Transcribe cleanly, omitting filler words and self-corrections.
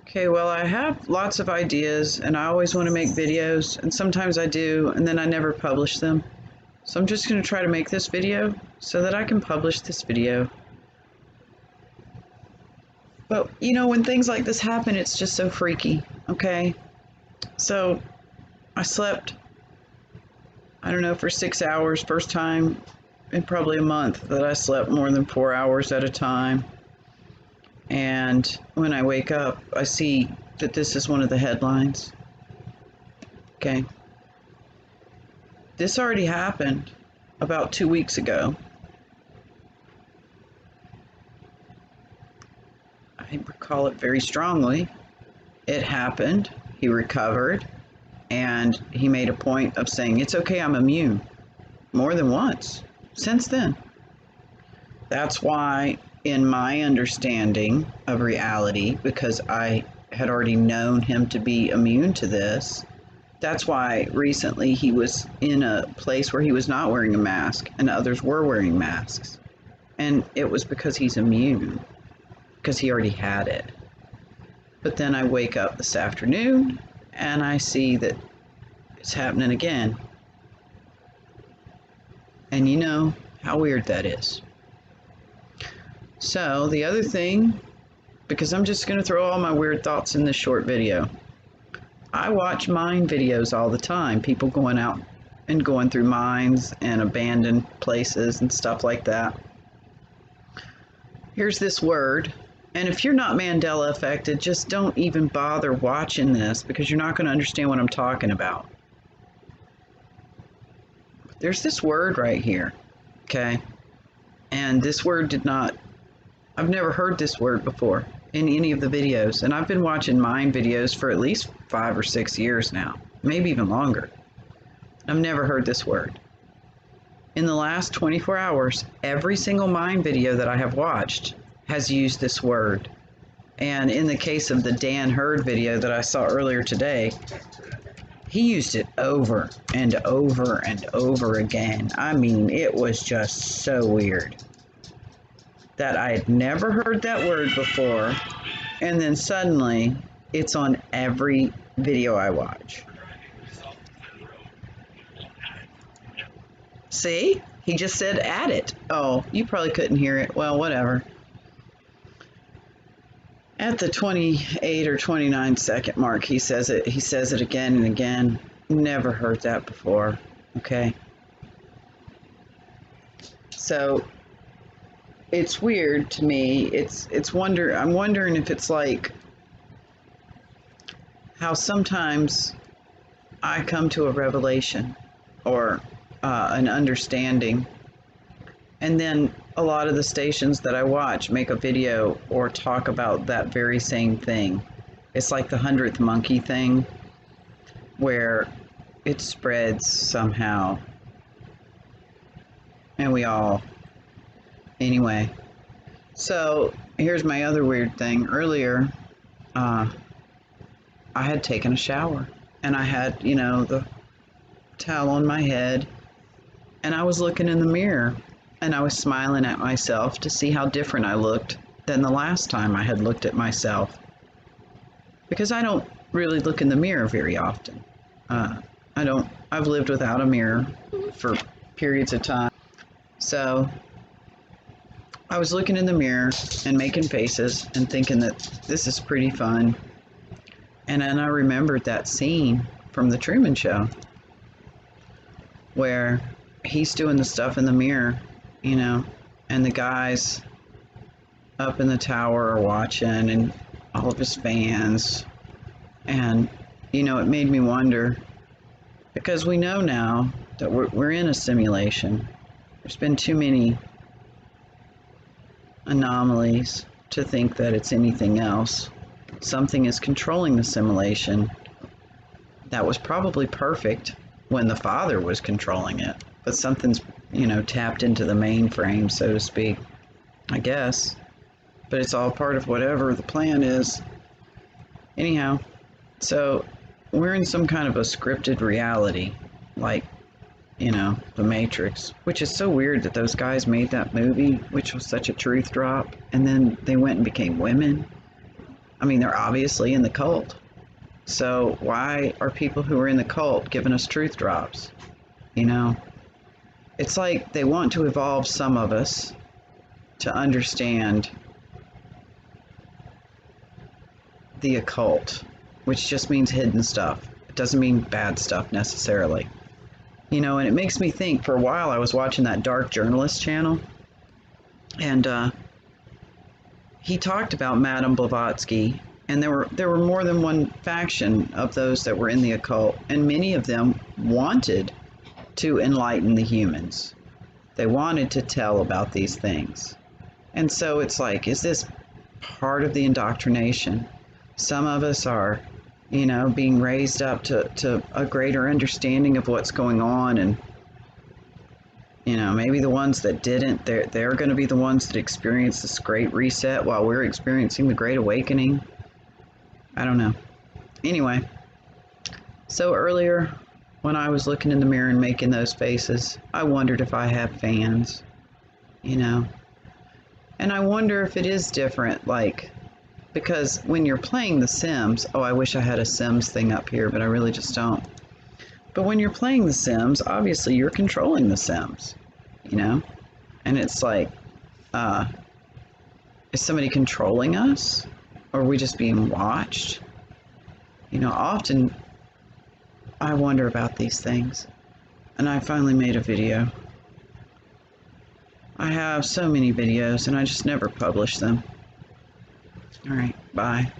Okay, well, I have lots of ideas and I always want to make videos, and sometimes I do, and then I never publish them. So I'm just going to try to make this video so that I can publish this video. But, you know, when things like this happen, it's just so freaky, okay? So I slept, I don't know, for 6 hours, first time in probably a month that I slept more than 4 hours at a time. And when I wake up, I see that this is one of the headlines. Okay. This already happened about 2 weeks ago. I recall it very strongly. It happened, he recovered, and he made a point of saying, it's okay, I'm immune, more than once since then. That's why, in my understanding of reality, because I had already known him to be immune to this, that's why recently he was in a place where he was not wearing a mask and others were wearing masks. And it was because he's immune, because he already had it. But then I wake up this afternoon and I see that it's happening again. And you know how weird that is. So the other thing, because I'm just going to throw all my weird thoughts in this short video. I watch mine videos all the time, people going out and going through mines and abandoned places and stuff like that. Here's this word, and if you're not Mandela affected, just don't even bother watching this because you're not going to understand what I'm talking about. There's this word right here, okay? And this word I've never heard this word before in any of the videos, and I've been watching mine videos for at least 5 or 6 years now, maybe even longer. I've never heard this word. In the last 24 hours, every single mine video that I have watched has used this word. And in the case of the Dan Hurd video that I saw earlier today, he used it over and over and over again. I mean, it was just so weird that I had never heard that word before, and then suddenly it's on every video I watch. See? He just said add it. Oh, you probably couldn't hear it. Well, whatever. At the 28 or 29 second mark, he says it again and again. Never heard that before. Okay. So it's weird to me. I'm wondering if it's like how sometimes I come to a revelation or an understanding, and then a lot of the stations that I watch make a video or talk about that very same thing. It's like the 100th monkey thing, where it spreads somehow, and we all, anyway. So here's my other weird thing. Earlier, I had taken a shower, and I had, you know, the towel on my head, and I was looking in the mirror, and I was smiling at myself to see how different I looked than the last time I had looked at myself. Because I don't really look in the mirror very often. I've lived without a mirror for periods of time. So I was looking in the mirror and making faces and thinking that this is pretty fun. And then I remembered that scene from the Truman Show where he's doing the stuff in the mirror, you know, and the guys up in the tower are watching, and all of his fans. And, you know, it made me wonder, because we know now that we're in a simulation. There's been too many anomalies to think that it's anything else. Something is controlling the simulation that was probably perfect when the father was controlling it, but something's, you know, tapped into the mainframe, so to speak, I guess. But it's all part of whatever the plan is. Anyhow, so we're in some kind of a scripted reality, like, you know, The Matrix, which is so weird that those guys made that movie, which was such a truth drop, and then they went and became women. I mean, they're obviously in the cult. So why are people who are in the cult giving us truth drops? You know, it's like they want to evolve some of us to understand the occult, which just means hidden stuff. It doesn't mean bad stuff necessarily. You know, and it makes me think, for a while I was watching that Dark Journalist channel, and he talked about Madame Blavatsky, and there were more than one faction of those that were in the occult, and many of them wanted to enlighten the humans. They wanted to tell about these things. And so it's like, is this part of the indoctrination? Some of us are, you know, being raised up to a greater understanding of what's going on, and you know, maybe the ones that didn't, they're going to be the ones that experience this great reset while we're experiencing the great awakening. I don't know. Anyway, so earlier when I was looking in the mirror and making those faces, I wondered if I have fans, you know. And I wonder if it is different, like, because when you're playing The Sims, oh, I wish I had a Sims thing up here, but I really just don't. But when you're playing The Sims, obviously you're controlling the Sims, you know? And it's like, is somebody controlling us? Or are we just being watched? You know, often I wonder about these things. And I finally made a video. I have so many videos and I just never publish them. All right, bye.